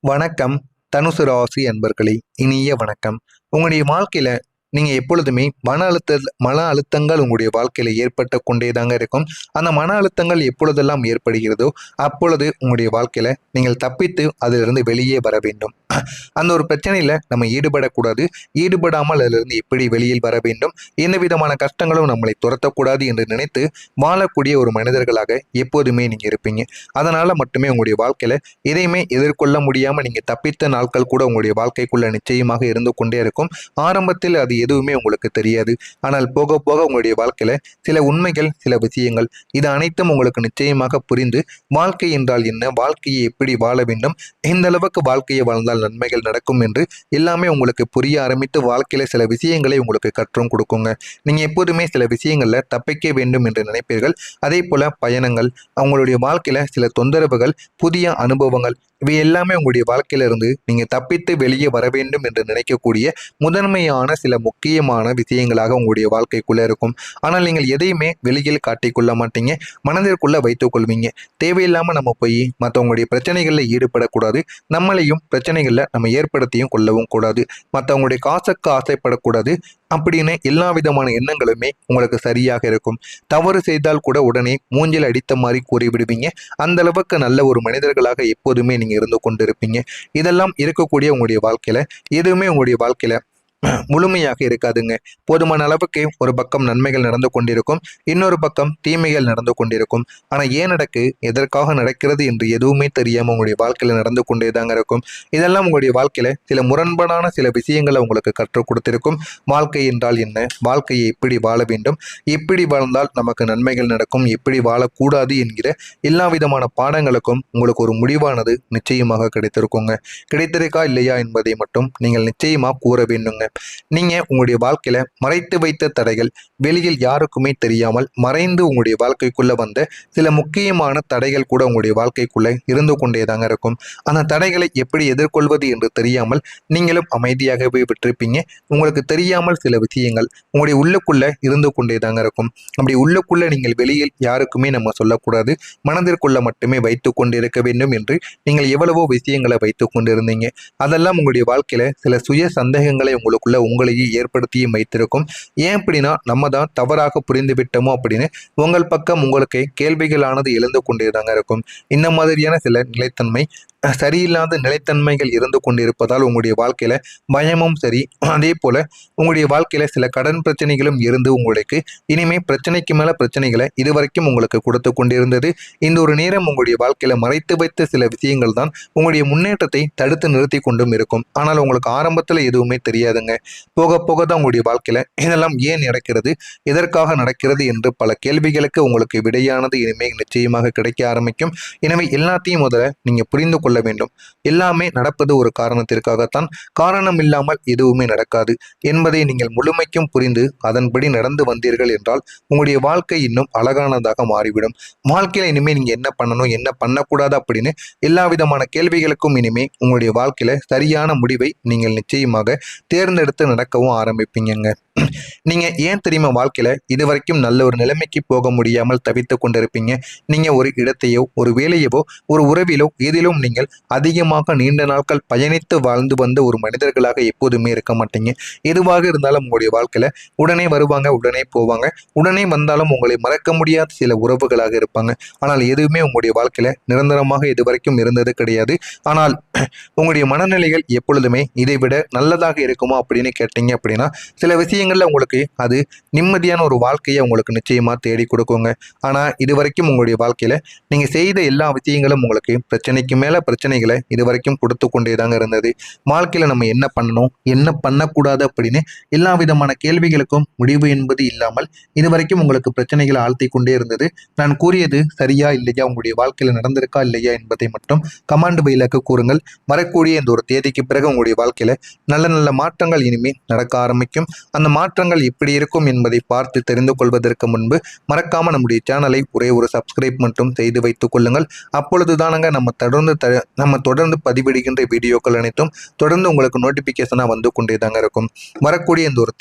வணக்கம். தனுசு ராசி அன்பர்களே, இனிய வணக்கம். உங்களுடைய வாழ்க்கையில நீங்க எப்பொழுதுமே மன அழுத்தங்கள் உங்களுடைய வாழ்க்கையில ஏற்பட்டு கொண்டே தாங்க இருக்கும். அந்த மன அழுத்தங்கள் எப்பொழுதெல்லாம் ஏற்படுகிறதோ, அப்பொழுது உங்களுடைய வாழ்க்கையில நீங்கள் தப்பித்து அதிலிருந்து வெளியே வர வேண்டும். அந்த ஒரு பிரச்சனையில நம்ம ஈடுபடக்கூடாது. ஈடுபடாமல் அதிலிருந்து எப்படி வெளியில் வர வேண்டும், எந்த விதமான கஷ்டங்களும் நம்மளை துரத்தக்கூடாது என்று நினைத்து வாழக்கூடிய ஒரு மனிதர்களாக எப்போதுமே நீங்க இருப்பீங்க. அதனால மட்டுமே உங்களுடைய வாழ்க்கையில எதையுமே எதிர்கொள்ள முடியாம நீங்க தப்பித்த நாட்கள் கூட உங்களுடைய வாழ்க்கைக்குள்ள நிச்சயமாக இருந்து கொண்டே இருக்கும். ஆரம்பத்தில் அது எதுவுமே உங்களுக்கு தெரியாது. ஆனால் போக போக உங்களுடைய வாழ்க்கையில சில உண்மைகள், சில விஷயங்கள் இது அனைத்தும் உங்களுக்கு நிச்சயமாக புரிந்து வாழ்க்கை என்றால் என்ன, வாழ்க்கையை எப்படி வாழ வேண்டும், எந்த அளவுக்கு வாழ்க்கையை வாழ்ந்தால் நன்மைகள் நடக்கும் என்று எல்லாமே உங்களுக்கு புரிய ஆரம்பித்து வாழ்க்கையில சில விஷயங்களை உங்களுக்கு கற்றும் கொடுக்குங்க. நீங்க எப்போதுமே சில விஷயங்கள்ல தப்பிக்க வேண்டும் என்று நினைப்பீர்கள். அதே போல பயணங்கள், அவங்களுடைய வாழ்க்கையில சில தொந்தரவுகள், புதிய அனுபவங்கள் இவை எல்லாமே உங்களுடைய வாழ்க்கையில இருந்து நீங்க தப்பித்து வெளியே வர வேண்டும் என்று நினைக்கக்கூடிய முதன்மையான சில முக்கியமான விஷயங்களாக உங்களுடைய வாழ்க்கைக்குள்ள இருக்கும். ஆனால் நீங்கள் எதையுமே வெளியில் காட்டிக்கொள்ள மாட்டீங்க, மனதிற்குள்ள வைத்துக் கொள்வீங்க. தேவையில்லாம நம்ம போய் மற்றவங்களுடைய பிரச்சனைகளில் ஈடுபடக்கூடாது. நம்மளையும் பிரச்சனைகளில் நம்ம ஏற்படுத்தியும் கொள்ளவும் கூடாது. மற்றவங்களுடைய காசுக்கு ஆசைப்படக்கூடாது. அப்படின்னு எல்லா விதமான எண்ணங்களுமே உங்களுக்கு சரியாக இருக்கும். தவறு செய்தால் கூட உடனே மூஞ்சில் அடித்த மாதிரி கூறிவிடுவீங்க. அந்த அளவுக்கு நல்ல ஒரு மனிதர்களாக எப்போதுமே நீங்க இருந்து கொண்டிருப்பீங்க. இதெல்லாம் இருக்கக்கூடிய உங்களுடைய வாழ்க்கையில எதுவுமே உங்களுடைய வாழ்க்கையில முழுமையாக இருக்காதுங்க. போதுமான அளவுக்கு ஒரு பக்கம் நன்மைகள் நடந்து கொண்டிருக்கும், இன்னொரு பக்கம் தீமைகள் நடந்து கொண்டிருக்கும். ஆனா ஏன் நடக்கு, எதற்காக நடக்கிறது என்று எதுவுமே தெரியாம உங்களுடைய வாழ்க்கையில நடந்து கொண்டே தாங்க இருக்கும். இதெல்லாம் உங்களுடைய வாழ்க்கையில சில முரண்பாடான சில விஷயங்களை உங்களுக்கு கற்றுக் கொடுத்திருக்கும். வாழ்க்கை என்றால் என்ன, வாழ்க்கையை எப்படி வாழ வேண்டும், எப்படி வாழ்ந்தால் நமக்கு நன்மைகள் நடக்கும், எப்படி வாழக்கூடாது என்கிற எல்லா விதமான பாடங்களுக்கும் உங்களுக்கு ஒரு முடிவானது நிச்சயமாக கிடைத்திருக்குங்க. கிடைத்திருக்கா இல்லையா என்பதை மட்டும் நீங்கள் நிச்சயமா கூற வேண்டுங்க. நீங்க உங்களுடைய வாழ்க்கையில மறைத்து வைத்த தடைகள் வெளியில் யாருக்குமே தெரியாமல் மறைந்து உங்களுடைய வாழ்க்கைக்குள்ள வந்த சில முக்கியமான தடைகள் கூட உங்களுடைய வாழ்க்கைக்குள்ள இருந்து கொண்டேதாங்க இருக்கும். அந்த தடைகளை எப்படி எதிர்கொள்வது என்று தெரியாமல் நீங்களும் அமைதியாகவே விட்டிருப்பீங்க. உங்களுக்கு தெரியாமல் சில விஷயங்கள் உங்களுடைய உள்ளுக்குள்ள இருந்து கொண்டேதாங்க இருக்கும். அப்படி உள்ளுக்குள்ள நீங்கள் வெளியில் யாருக்குமே நம்ம சொல்லக்கூடாது, மனதிற்குள்ள மட்டுமே வைத்துக் கொண்டிருக்க வேண்டும் என்று நீங்கள் எவ்வளவோ விஷயங்களை வைத்துக் கொண்டிருந்தீங்க. அதெல்லாம் உங்களுடைய வாழ்க்கையில சில சுய சந்தேகங்களை உங்களையே ஏற்படுத்தியும் வைத்திருக்கும். ஏன் அப்படின்னா நம்ம தான் தவறாக புரிந்து விட்டோமோ அப்படின்னு உங்கள் பக்கம் உங்களுக்கு கேள்விகளானது எழுந்து கொண்டேதாங்க இருக்கும். இந்த மாதிரியான சில நிலைத்தன்மை சரியில்லாத நிலைத்தன்மைகள் இருந்து கொண்டிருப்பதால் உங்களுடைய வாழ்க்கையில பயமும் சரி, அதே போல உங்களுடைய வாழ்க்கையில சில கடன் பிரச்சனைகளும் இருந்து உங்களுக்கு இனிமே பிரச்சனைக்கு மேல பிரச்சனைகளை இதுவரைக்கும் உங்களுக்கு கொடுத்து கொண்டிருந்தது. இந்த ஒரு நேரம் உங்களுடைய வாழ்க்கையில மறைத்து வைத்த சில விஷயங்கள் தான் உங்களுடைய முன்னேற்றத்தை தடுத்து நிறுத்தி கொண்டும் இருக்கும். ஆனால் உங்களுக்கு ஆரம்பத்துல எதுவுமே தெரியாதுங்க. போக போக தான் உங்களுடைய வாழ்க்கையில இதெல்லாம் ஏன் நடக்கிறது, எதற்காக நடக்கிறது என்று பல கேள்விகளுக்கு உங்களுக்கு விடையானது இனிமே நிச்சயமாக கிடைக்க ஆரம்பிக்கும். எனவே எல்லாத்தையும் முதல்ல நீங்க புரிந்து கொள்ள வேண்டும். எல்லாமே நடப்பது ஒரு காரணத்திற்காகத்தான். காரணம் இல்லாமல் எதுவுமே நடக்காது என்பதை நீங்கள் முழுமைக்கும் புரிந்து அதன்படி நடந்து வந்தீர்கள் என்றால் உங்களுடைய வாழ்க்கை இன்னும் அழகானதாக மாறிவிடும். வாழ்க்கையில இனிமே நீங்க என்ன பண்ணணும், என்ன பண்ணக்கூடாது அப்படின்னு எல்லா விதமான கேள்விகளுக்கும் இனிமே உங்களுடைய வாழ்க்கையில சரியான முடிவை நீங்கள் நிச்சயமாக தேர்ந்தெடுத்து நடக்கவும் ஆரம்பிப்பீங்க. நீங்க ஏன் தெரியுமா வாழ்க்கையில இது வரைக்கும் நல்ல ஒரு நிலைமைக்கு போக முடியாமல் தவித்து கொண்டிருப்பீங்க. நீங்க ஒரு இடத்தையோ, ஒரு வேலையவோ, ஒரு உறவிலோ எதிலும் நீங்கள் அதிகமாக நீண்ட நாட்கள் பயணித்து வாழ்ந்து வந்த ஒரு மனிதர்களாக எப்போதுமே இருக்க மாட்டீங்க. எதுவாக இருந்தாலும் உங்களுடைய வாழ்க்கையில உடனே வருவாங்க, உடனே போவாங்க. உடனே வந்தாலும் உங்களை மறக்க முடியாத சில உறவுகளாக இருப்பாங்க. ஆனால் எதுவுமே உங்களுடைய வாழ்க்கையில நிரந்தரமாக இதுவரைக்கும் இருந்தது கிடையாது. ஆனால் உங்களுடைய மனநிலைகள் எப்பொழுதுமே இதை விட நல்லதாக இருக்குமா அப்படின்னு கேட்டீங்க அப்படின்னா சில விஷயங்கள்ல உங்களுக்கு அது நிம்மதியான ஒரு வாழ்க்கையை உங்களுக்கு நிச்சயமா தேடி கொடுக்குங்க. ஆனா இது வரைக்கும் உங்களுடைய வாழ்க்கையில நீங்க செய்த எல்லா விஷயங்களும் உங்களுக்கு பிரச்சனைக்கு மேல பிரச்சனைகளை இது வரைக்கும் கொடுத்து கொண்டே தாங்க இருந்தது. வாழ்க்கையில நம்ம என்ன பண்ணணும், என்ன பண்ணக்கூடாது அப்படின்னு எல்லா விதமான கேள்விகளுக்கும் முடிவு என்பது இல்லாமல் இது வரைக்கும் உங்களுக்கு பிரச்சனைகளை ஆழ்த்தி கொண்டே இருந்தது. நான் கூறியது சரியா இல்லையா, உங்களுடைய வாழ்க்கையில நடந்திருக்கா இல்லையா என்பதை மட்டும் கமாண்ட் பையிலாக கூறுங்கள். வரக்கூடிய இந்த ஒரு தேதிக்கு பிறகு உங்களுடைய வாழ்க்கையில நல்ல நல்ல மாற்றங்கள் இனிமே நடக்க ஆரம்பிக்கும். அந்த மாற்றங்கள் எப்படி இருக்கும் என்பதை பார்த்து தெரிந்து கொள்வதற்கு முன்பு மறக்காம நம்முடைய சேனலை ஒரே ஒரு சப்ஸ்கிரைப் மட்டும் செய்து வைத்துக் கொள்ளுங்கள். அப்பொழுது தானங்க நம்ம தொடர்ந்து பதிவிடுகின்ற வீடியோக்கள் அனைத்தும் தொடர்ந்து உங்களுக்கு நோட்டிபிகேஷனா வந்து கொண்டே தாங்க இருக்கும். வரக்கூடிய இந்த ஒரு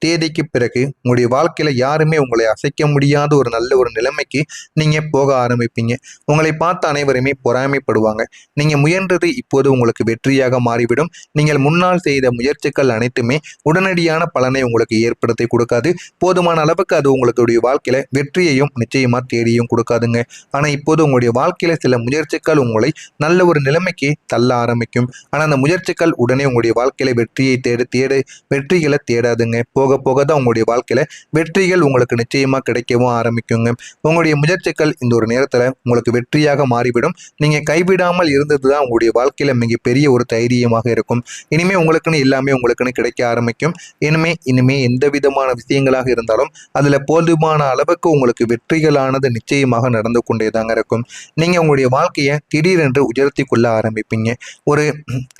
தேதிக்கு பிறகு உங்களுடைய வாழ்க்கையில யாருமே உங்களை அசைக்க முடியாத ஒரு நல்ல ஒரு நிலைமைக்கு நீங்க போக ஆரம்பிப்பீங்க. உங்களை பார்த்து அனைவருமே பொறாமைப்படுவாங்க. நீங்க முயன்றது இப்போது உங்களுக்கு வெற்றியாக மாறிவிடும். நீங்கள் முன்னால் செய்த முயற்சிகள் அனைத்துமே உடனடியான பலனை உங்களுக்கு ஏற்படுத்தி கொடுக்காது. போதுமான அளவுக்கு அது உங்களுடைய வாழ்க்கையில வெற்றியையும் நிச்சயமா தேடியும் கொடுக்காதுங்க. ஆனா இப்போது உங்களுடைய வாழ்க்கையில சில முயற்சிகள் உங்களை நல்ல ஒரு நிலைமைக்கு தள்ள ஆரம்பிக்கும். ஆனா அந்த முயற்சிகள் உடனே உங்களுடைய வாழ்க்கையில வெற்றியை தேடு வெற்றிகளை தேடாதுங்க. போக போக தான் உங்களுடைய வாழ்க்கையில வெற்றிகள் உங்களுக்கு நிச்சயமா கிடைக்கவும் ஆரம்பிக்குங்க. உங்களுடைய முயற்சிகள் இந்த ஒரு நேரத்துல உங்களுக்கு வெற்றியாக மாறிவிடும். நீங்க கைவிடாமல் இருந்ததுதான் உங்களுடைய வாழ்க்கையில மிகப்பெரிய ஒரு தைரியமாக இருக்கும். இனிமே உங்களுக்குன்னு எல்லாமே உங்களுக்குன்னு கிடைக்க ஆரம்பிக்கும். இனிமே எந்த விதமான விஷயங்களாக இருந்தாலும் அதுல போதுமான அளவுக்கு உங்களுக்கு வெற்றிகளானது நிச்சயமாக நடந்து கொண்டேதாங்க இருக்கும். நீங்க உங்களுடைய வாழ்க்கையை திடீரென்று உயர்த்தி கொள்ள ஆரம்பிப்பீங்க. ஒரு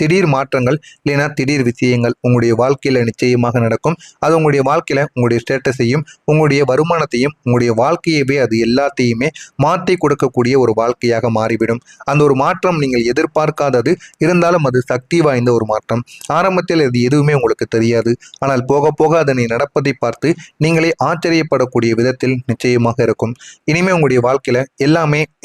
திடீர் மாற்றங்கள் இல்லைன்னா திடீர் விஷயங்கள் உங்களுடைய வாழ்க்கையில நிச்சயமாக நடக்கும். அது உங்களுடைய வாழ்க்கையில உங்களுடைய ஸ்டேட்டஸையும் உங்களுடைய வருமானத்தையும் உங்களுடைய வாழ்க்கையவே அது எல்லாத்தையுமே மாற்றி கொடுக்கக்கூடிய ஒரு வாழ்க்கையாக மாறிவிடும். அந்த ஒரு மாற்றம் நீங்கள் எதிர்பார்க்காதது இருந்தாலும் அது சக்தி வாய்ந்த ஒரு மாற்றம். ஆரம்பத்தில் இது எதுவுமே உங்களுக்கு தெரியாது. ஆனால் போக போக அதனை நடப்பதை பார்த்து நீங்களே ஆச்சரியப்படக்கூடிய விதத்தில் நிச்சயமாக இருக்கும். இனிமே உங்களுடைய வாழ்க்கையில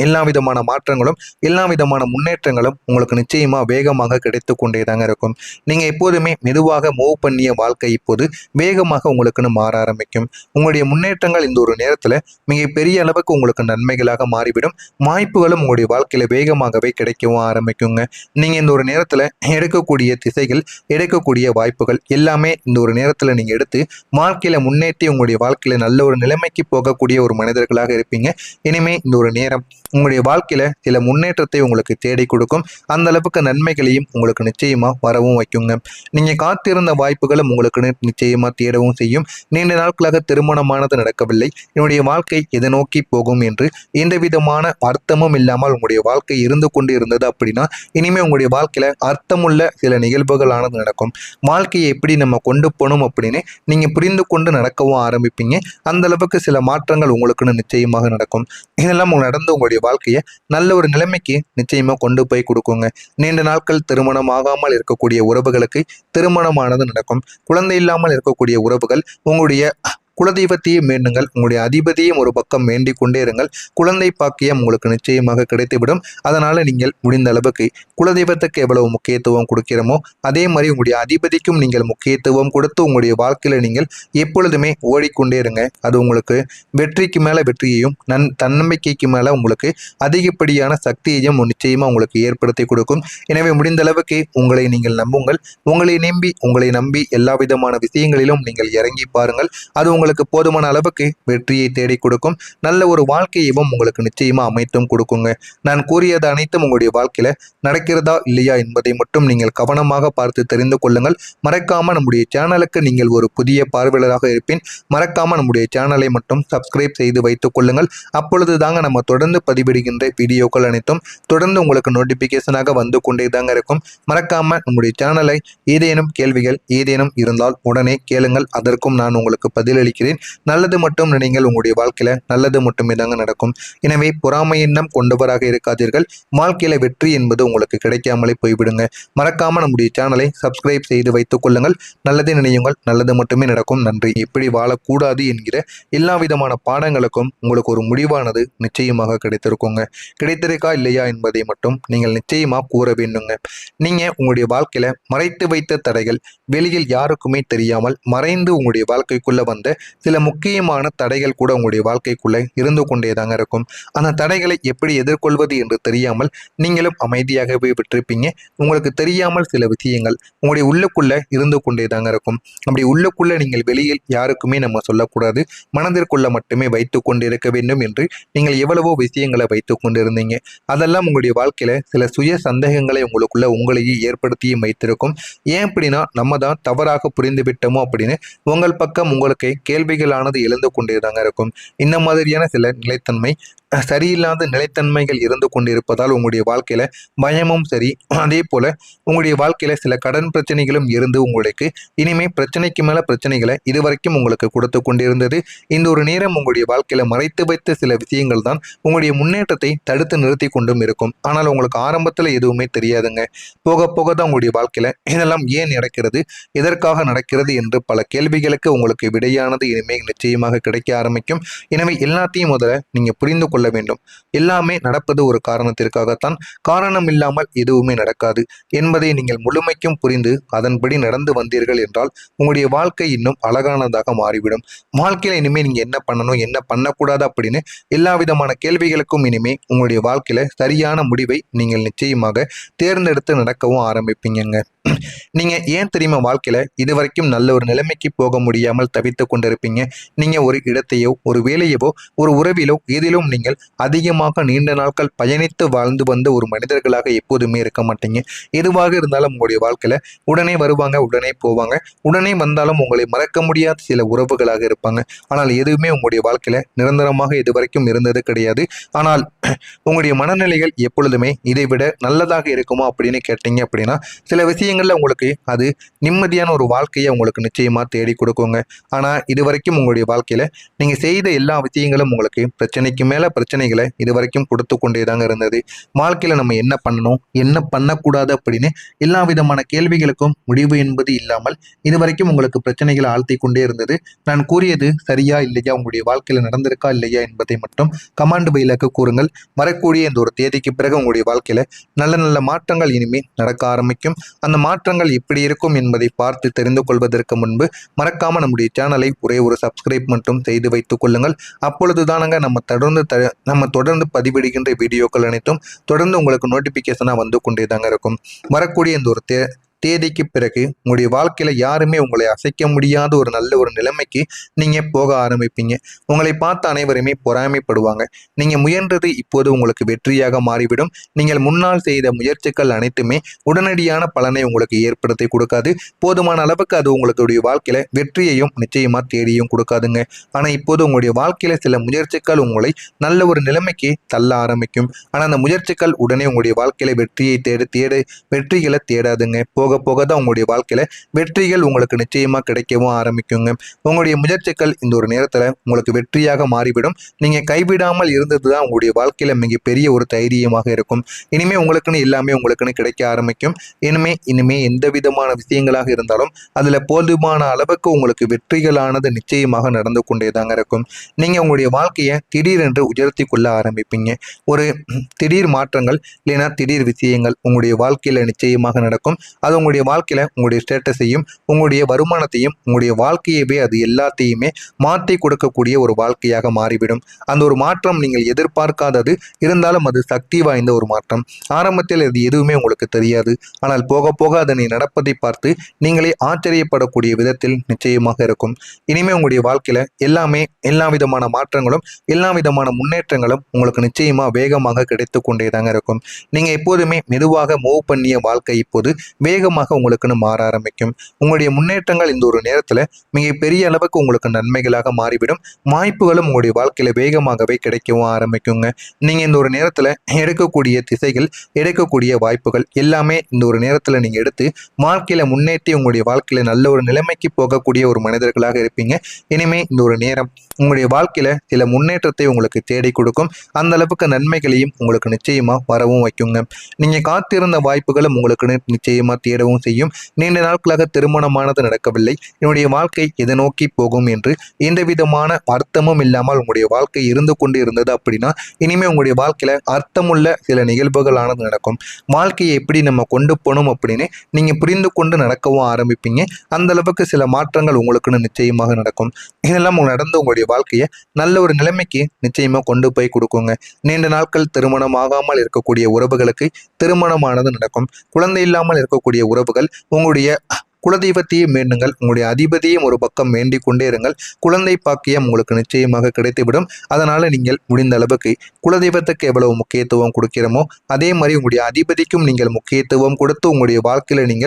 எல்லா விதமான மாற்றங்களும் எல்லா விதமான முன்னேற்றங்களும் உங்களுக்கு நிச்சயமா வேகமாக கிடைத்து கொண்டேதாங்க இருக்கும். நீங்க எப்போதுமே மெதுவாக மூவ் பண்ணிய வாழ்க்கை இப்போது வேகமாக உங்களுக்குன்னு மாற ஆரம்பிக்கும். உங்களுடைய முன்னேற்றங்கள் இந்த ஒரு நேரத்துல மிக பெரிய அளவுக்கு உங்களுக்கு நன்மைகளாக மாறிவிடும். வாய்ப்புகளும் உங்களுடைய வாழ்க்கையில வேகமாகவே கிடைக்கவும் ஆரம்பிக்குங்க. நீங்க இந்த ஒரு நேரத்துல எடுக்கக்கூடிய திசைகள் எடுக்கக்கூடிய வாய்ப்புகள் எல்லாமே இந்த ஒரு நேரத்துல நீங்க எடுத்து வாழ்க்கையில முன்னேற்றி உங்களுடைய வாழ்க்கையில நல்ல ஒரு நிலைமைக்கு போகக்கூடிய ஒரு மனிதர்களாக இருப்பீங்க. இனிமே இந்த ஒரு நேரம் உங்களுடைய வாழ்க்கையில சில முன்னேற்றத்தை உங்களுக்கு தேடி கொடுக்கும். அந்த அளவுக்கு நன்மைகளையும் உங்களுக்கு நிச்சயமா வரவும் வைக்குங்க. நீங்க காத்திருந்த வாய்ப்புகளும் உங்களுக்கு நிச்சயமா தேடவும் செய்யும். நீண்ட நாட்களாக திருமணமானது நடக்கவில்லை, என்னுடைய வாழ்க்கை எதை நோக்கி போகும் என்று எந்த விதமான அர்த்தமும் இல்லாமல் உங்களுடைய வாழ்க்கை இருந்து கொண்டு இருந்தது அப்படின்னா இனிமே உங்களுடைய வாழ்க்கையில அர்த்தமுள்ள சில நிகழ்வுகள் ஆனது நடக்கும். வாழ்க்கையை எப்படி நம்ம கொண்டு போகணும் அப்படின்னு நீங்க புரிந்து கொண்டு நடக்கவும் ஆரம்பிப்பீங்க. அந்த அளவுக்கு சில மாற்றங்கள் உங்களுக்குன்னு நிச்சயமாக நடக்கும். இதெல்லாம் நடந்து உங்களுடைய வாழ்க்கையை நல்ல ஒரு நிலைமைக்கு நிச்சயமா கொண்டு போய் கொடுக்குங்க. நீண்ட நாட்கள் திருமணம் ஆகாமல் இருக்கக்கூடிய உறவுகளுக்கு திருமணமானது நடக்கும். குழந்தை இல்லாமல் இருக்கக்கூடிய உறவுகள் உங்களுடைய குலதெய்வத்தையும் வேண்டுங்கள். உங்களுடைய அதிபதியும் ஒரு பக்கம் வேண்டிக் கொண்டே இருங்கள். குழந்தை பாக்கியம் உங்களுக்கு நிச்சயமாக கிடைத்துவிடும். அதனால நீங்கள் முடிந்த அளவுக்கு குலதெய்வத்துக்கு எவ்வளவு முக்கியத்துவம் கொடுக்கிறோமோ அதே மாதிரி உங்களுடைய அதிபதிக்கும் நீங்கள் முக்கியத்துவம் கொடுத்து உங்களுடைய வாழ்க்கையில நீங்கள் எப்பொழுதுமே ஓடிக்கொண்டே இருங்க. அது உங்களுக்கு வெற்றிக்கு மேல வெற்றியையும் தன்னம்பிக்கைக்கு மேல உங்களுக்கு அதிகப்படியான சக்தியையும் நிச்சயமா உங்களுக்கு ஏற்படுத்தி கொடுக்கும். எனவே முடிந்த அளவுக்கு உங்களை நீங்கள் நம்புங்கள். உங்களை நம்பி எல்லா விதமான விஷயங்களிலும் நீங்கள் இறங்கி பாருங்கள். அது உங்களுக்கு போதுமான அளவுக்கு வெற்றியை தேடி கொடுக்கும். நல்ல ஒரு வாழ்க்கையையும் உங்களுக்கு நிச்சயமா அமைத்தும் கொடுக்குங்க. நான் கூறியது அனைத்தும் உங்களுடைய வாழ்க்கையில நடக்கிறதா இல்லையா என்பதை மட்டும் நீங்கள் கவனமாக பார்த்து தெரிந்து கொள்ளுங்கள். மறக்காம நம்முடைய சேனலுக்கு நீங்கள் ஒரு புதிய பார்வையாளராக இருப்பேன். மறக்காம நம்முடைய சேனலை மட்டும் சப்ஸ்கிரைப் செய்து வைத்துக் கொள்ளுங்கள். அப்பொழுது தாங்க நம்ம தொடர்ந்து பதிவிடுகின்ற வீடியோக்கள் அனைத்தும் தொடர்ந்து உங்களுக்கு நோட்டிபிகேஷனாக வந்து கொண்டே தாங்க இருக்கும். மறக்காம நம்முடைய சேனலை ஏதேனும் கேள்விகள் ஏதேனும் இருந்தால் உடனே கேளுங்கள். அதற்கும் நான் உங்களுக்கு பதிலளிக்கிறேன். நல்லது மட்டும் நினைங்கள். உங்களுடைய வாழ்க்கையில நல்லது மட்டுமே தாங்க நடக்கும். எனவே பொறாமை எண்ணம் கொண்டவராக இருக்காதீர்கள். வாழ்க்கையில வெற்றி என்பது உங்களுக்கு கிடைக்காமலே போய்விடுங்க. மறக்காம நம்முடைய சேனலை சப்ஸ்கிரைப் செய்து வைத்துக் கொள்ளுங்கள். நல்லதே நினையுங்கள், நல்லது மட்டுமே நடக்கும். நன்றி. எப்படி வாழக்கூடாது என்கிற எல்லா விதமான பாடங்களுக்கும் உங்களுக்கு ஒரு முடிவானது நிச்சயமாக கிடைத்திருக்குங்க. கிடைத்திருக்கா இல்லையா என்பதை மட்டும் நீங்கள் நிச்சயமா கூற வேண்டுங்க. நீங்க உங்களுடைய வாழ்க்கையில மறைத்து வைத்த தடைகள் வெளியில் யாருக்குமே தெரியாமல் மறைந்து உங்களுடைய வாழ்க்கைக்குள்ள வந்த சில முக்கியமான தடைகள் கூட உங்களுடைய வாழ்க்கைக்குள்ளே இருந்து கொண்டேதாங்க இருக்கும். அந்த தடைகளை எப்படி எதிர்கொள்வது என்று தெரியாமல் நீங்களும் அமைதியாகவே விட்டிருப்பீங்க. உங்களுக்கு தெரியாமல் சில விஷயங்கள் உங்களுடைய உள்ளுக்குள்ள இருந்து கொண்டேதாங்க இருக்கும். அப்படி உள்ளுக்குள்ள நீங்கள் வெளியில் யாருக்குமே நம்ம சொல்லக்கூடாது, மனதிற்குள்ள மட்டுமே வைத்து கொண்டிருக்க வேண்டும் என்று நீங்கள் எவ்வளவோ விஷயங்களை வைத்து கொண்டிருந்தீங்க. அதெல்லாம் உங்களுடைய வாழ்க்கையில சில சுய சந்தேகங்களை உங்களுக்குள்ள உங்களையே ஏற்படுத்தியும் வைத்திருக்கும். ஏன் அப்படின்னா நம்ம தான் தவறாக புரிந்து விட்டோமோ அப்படின்னு உங்கள் பக்கம் உங்களுக்கு கேள்விகளானது எழுந்து கொண்டேதாங்க இருக்கும். இந்த மாதிரியான சில நிலைத்தன்மை சரியில்லாத நிலைத்தன்மைகள் இருந்து கொண்டிருப்பதால் உங்களுடைய வாழ்க்கையில பயமும் சரி, அதே போல உங்களுடைய வாழ்க்கையில சில கடன் பிரச்சனைகளும் இருந்து உங்களுக்கு இனிமே பிரச்சனைக்கு மேல பிரச்சனைகளை இதுவரைக்கும் உங்களுக்கு கொடுத்து கொண்டிருந்தது. இந்த ஒரு நேரம் உங்களுடைய வாழ்க்கையில மறைத்து வைத்த சில விஷயங்கள் தான் உங்களுடைய முன்னேற்றத்தை தடுத்து நிறுத்தி கொண்டும் இருக்கும். ஆனால் உங்களுக்கு ஆரம்பத்துல எதுவுமே தெரியாதுங்க. போக போக தான் உங்களுடைய வாழ்க்கையில இதெல்லாம் ஏன் நடக்கிறது, எதற்காக நடக்கிறது என்று பல கேள்விகளுக்கு உங்களுக்கு விடையானது இனிமேல் நிச்சயமாக கிடைக்க ஆரம்பிக்கும். எனவே எல்லாத்தையும் முதல்ல நீங்க புரிந்து கொள்ள வேண்டும். எல்லாமே நடப்பது ஒரு காரணத்திற்காகத்தான். காரணம் இல்லாமல் எதுவுமே நடக்காது என்பதை நீங்கள் முழுமைக்கும் புரிந்து அதன்படி நடந்து வந்தீர்கள் என்றால் உங்களுடைய வாழ்க்கை இன்னும் அழகானதாக மாறிவிடும். வாழ்க்கையில இனிமே நீங்க என்ன பண்ணணும், என்ன பண்ணக்கூடாது அப்படின்னு எல்லா விதமான கேள்விகளுக்கும் இனிமே உங்களுடைய வாழ்க்கையில சரியான முடிவை நீங்கள் நிச்சயமாக தேர்ந்தெடுத்து நடக்கவும் ஆரம்பிப்பீங்க. நீங்க ஏன் தெரியுமா வாழ்க்கையில இதுவரைக்கும் நல்ல ஒரு நிலைமைக்கு போக முடியாமல் தவித்துக் கொண்டிருப்பீங்க? நீங்க ஒரு இடத்தையோ, ஒரு வேலையவோ, ஒரு உறவிலோ எதிலும் நீங்கள் அதிகமாக நீண்ட நாட்கள் பயணித்து வாழ்ந்து வந்த ஒரு மனிதர்களாக எப்போதுமே இருக்க மாட்டீங்க. எதுவாக இருந்தாலும் உங்களுடைய வாழ்க்கையில உடனே வருவாங்க, உடனே போவாங்க. உடனே வந்தாலும் உங்களை மறக்க முடியாத சில உறவுகளாக இருப்பாங்க. ஆனால் எதுவுமே உங்களுடைய வாழ்க்கையில நிரந்தரமாக இதுவரைக்கும் இருந்தது கிடையாது. ஆனால் உங்களுடைய மனநிலைகள் எப்பொழுதுமே இதை விட நல்லதாக இருக்குமா அப்படின்னு கேட்டீங்க அப்படின்னா சில விஷயங்கள்ல உங்களுக்கு அது நிம்மதியான ஒரு வாழ்க்கையை உங்களுக்கு நிச்சயமா தேடி கொடுக்குங்க. ஆனா இதுவரைக்கும் உங்களுடைய வாழ்க்கையில நீங்க செய்த எல்லா விஷயங்களும் உங்களுக்கு பிரச்சனைக்கு மேல பிரச்சனைகளை இதுவரைக்கும் கொடுத்து கொண்டே தாங்க இருந்தது. வாழ்க்கையில நம்ம என்ன பண்ணணும், என்ன பண்ணக்கூடாது அப்படின்னு எல்லா விதமான கேள்விகளுக்கும் முடிவு என்பது இல்லாமல் இதுவரைக்கும் உங்களுக்கு பிரச்சனைகளை ஆழ்த்தி கொண்டே இருந்தது. நான் கூறியது சரியா இல்லையா, உங்களுடைய வாழ்க்கையில நடந்திருக்கா இல்லையா என்பதை மட்டும் கமாண்ட் பையிலுக்கு கூறுங்கள். வரக்கூடிய இந்த ஒரு தேதிக்கு பிறகு உங்களுடைய வாழ்க்கையில நல்ல நல்ல மாற்றங்கள் இனிமேல் நடக்க ஆரம்பிக்கும். அந்த மாற்றங்கள் எப்படி இருக்கும் என்பதை பார்த்து தெரிந்து கொள்வதற்கு முன்பு மறக்காம நம்முடைய சேனலை ஒரே ஒரு சப்ஸ்கிரைப் மட்டும் செய்து வைத்துக் கொள்ளுங்கள். அப்பொழுது தானங்க நம்ம தொடர்ந்து பதிவிடுகின்ற வீடியோக்கள் அனைத்தும் தொடர்ந்து உங்களுக்கு நோட்டிபிகேஷனா வந்து கொண்டே தாங்க இருக்கும். வரக்கூடிய இந்த ஒரு தேதிக்கு பிறகு உங்களுடைய வாழ்க்கையில யாருமே உங்களை அசைக்க முடியாத ஒரு நல்ல ஒரு நிலைமைக்கு நீங்க போக ஆரம்பிப்பீங்க. உங்களை பார்த்த அனைவருமே பொறாமைப்படுவாங்க. நீங்க முயன்றது இப்போது உங்களுக்கு வெற்றியாக மாறிவிடும். நீங்கள் முன்னால் செய்த முயற்சிகள் அனைத்துமே உடனடியான பலனை உங்களுக்கு ஏற்படுத்தி கொடுக்காது. போதுமான அளவுக்கு அது உங்களுடைய வாழ்க்கையில வெற்றியையும் நிச்சயமா தேடியும் கொடுக்காதுங்க. ஆனா இப்போது உங்களுடைய வாழ்க்கையில சில முயற்சிகள் உங்களை நல்ல ஒரு நிலைமைக்கு தள்ள ஆரம்பிக்கும். ஆனா அந்த முயற்சிகள் உடனே உங்களுடைய வாழ்க்கையில வெற்றியை வெற்றிகளை தேடாதுங்க. போக போக தான் உங்களுடைய வாழ்க்கையில வெற்றிகள் உங்களுக்கு நிச்சயமா கிடைக்கவும் ஆரம்பிக்குங்க. உங்களுடைய முயற்சிகள் இந்த ஒரு நேரத்துல உங்களுக்கு வெற்றியாக மாறிவிடும். நீங்க கைவிடாமல் இருந்ததுதான் உங்களுடைய வாழ்க்கையில மிகப்பெரிய ஒரு தைரியமாக இருக்கும். இனிமே உங்களுக்குன்னு எல்லாமே உங்களுக்குன்னு கிடைக்க ஆரம்பிக்கும். இனிமே எந்த விதமான விஷயங்களாக இருந்தாலும் அதுல போதுமான அளவுக்கு உங்களுக்கு வெற்றிகளானது நிச்சயமாக நடந்து கொண்டே தாங்க இருக்கும். நீங்க உங்களுடைய வாழ்க்கையை திடீரென்று உயர்த்தி கொள்ள ஆரம்பிப்பீங்க. ஒரு திடீர் மாற்றங்கள் இல்லைன்னா திடீர் விஷயங்கள் உங்களுடைய வாழ்க்கையில நிச்சயமாக நடக்கும். அது உங்களுடைய வாழ்க்கையில உங்களுடைய ஸ்டேட்டஸையும் உங்களுடைய வருமானத்தையும் உங்களுடைய வாழ்க்கையவே அது எல்லாத்தையுமே மாற்றி கொடுக்கக்கூடிய ஒரு வாழ்க்கையாக மாறிவிடும். அந்த ஒரு மாற்றம் நீங்கள் எதிர்பார்க்காதது இருந்தாலும் அது சக்தி வாய்ந்த ஒரு மாற்றம். ஆரம்பத்தில் அது எதுவுமே உங்களுக்கு தெரியாது. ஆனால் போக போக அதனை நடப்பதை பார்த்து நீங்களே ஆச்சரியப்படக்கூடிய விதத்தில் நிச்சயமாக இருக்கும். இனிமே உங்களுடைய வாழ்க்கையில எல்லா விதமான மாற்றங்களும் எல்லா விதமான முன்னேற்றங்களும் உங்களுக்கு நிச்சயமா வேகமாக கிடைத்து கொண்டே தாங்க இருக்கும். நீங்க எப்போதுமே மெதுவாக மூவ் பண்ணிய வாழ்க்கை இப்போது வேகமாக உங்களுக்குன்னு மாற ஆரம்பிக்கும். உங்களுடைய முன்னேற்றங்கள் இந்த ஒரு நேரத்துல மிக பெரிய அளவுக்கு உங்களுக்கு நன்மைகளாக மாறிவிடும். வாய்ப்புகளும் உங்களுடைய வாழ்க்கையில வேகமாகவே கிடைக்கவும் ஆரம்பிக்குங்க. நீங்க இந்த ஒரு நேரத்துல எடுக்கக்கூடிய திசைகள், எடுக்கக்கூடிய வாய்ப்புகள் எல்லாமே இந்த ஒரு நேரத்துல நீங்க எடுத்து வாழ்க்கையில முன்னேற்றி உங்களுடைய வாழ்க்கையில நல்ல ஒரு நிலைமைக்கு போகக்கூடிய ஒரு மனிதர்களாக இருப்பீங்க. இனிமே இந்த ஒரு நேரம் உங்களுடைய வாழ்க்கையில சில முன்னேற்றத்தை உங்களுக்கு தேடி கொடுக்கும். அந்த அளவுக்கு நன்மைகளையும் உங்களுக்கு நிச்சயமா வரவும் வைக்குங்க. நீங்க காத்திருந்த வாய்ப்புகளும் உங்களுக்கு நிச்சயமா தேடவும் செய்யும். நீண்ட நாட்களாக திருமணமானது நடக்கவில்லை, என்னுடைய வாழ்க்கை எதை நோக்கி போகும் என்று எந்த விதமான அர்த்தமும் இல்லாமல் உங்களுடைய வாழ்க்கை இருந்து கொண்டு இருந்தது அப்படின்னா இனிமே உங்களுடைய வாழ்க்கையில அர்த்தமுள்ள சில நிகழ்வுகளானது நடக்கும். வாழ்க்கையை எப்படி நம்ம கொண்டு போகணும் அப்படின்னு நீங்க புரிந்து கொண்டு நடக்கவும் ஆரம்பிப்பீங்க. அந்த அளவுக்கு சில மாற்றங்கள் உங்களுக்குன்னு நிச்சயமாக நடக்கும். இதெல்லாம் நடந்து உங்களுடைய வாழ்க்கையை நல்ல ஒரு நிலைமைக்கு நிச்சயமா கொண்டு போய் கொடுக்குங்க. நீண்ட நாட்கள் திருமணம் ஆகாமல் இருக்கக்கூடிய உறவுகளுக்கு திருமணமானது நடக்கும். குழந்தை இல்லாமல் இருக்கக்கூடிய உறவுகள் உங்களுடைய குலதெய்வத்தையும் வேண்டுங்கள். உங்களுடைய அதிபதியும் ஒரு பக்கம் வேண்டிக் கொண்டே இருங்கள். குழந்தை பாக்கியம் உங்களுக்கு நிச்சயமாக கிடைத்துவிடும். அதனால நீங்கள் முடிந்த அளவுக்கு குலதெய்வத்துக்கு எவ்வளவு முக்கியத்துவம் கொடுக்கிறோமோ அதே மாதிரி உங்களுடைய அதிபதிக்கும் நீங்கள் முக்கியத்துவம் கொடுத்து உங்களுடைய வாழ்க்கையில நீங்கள்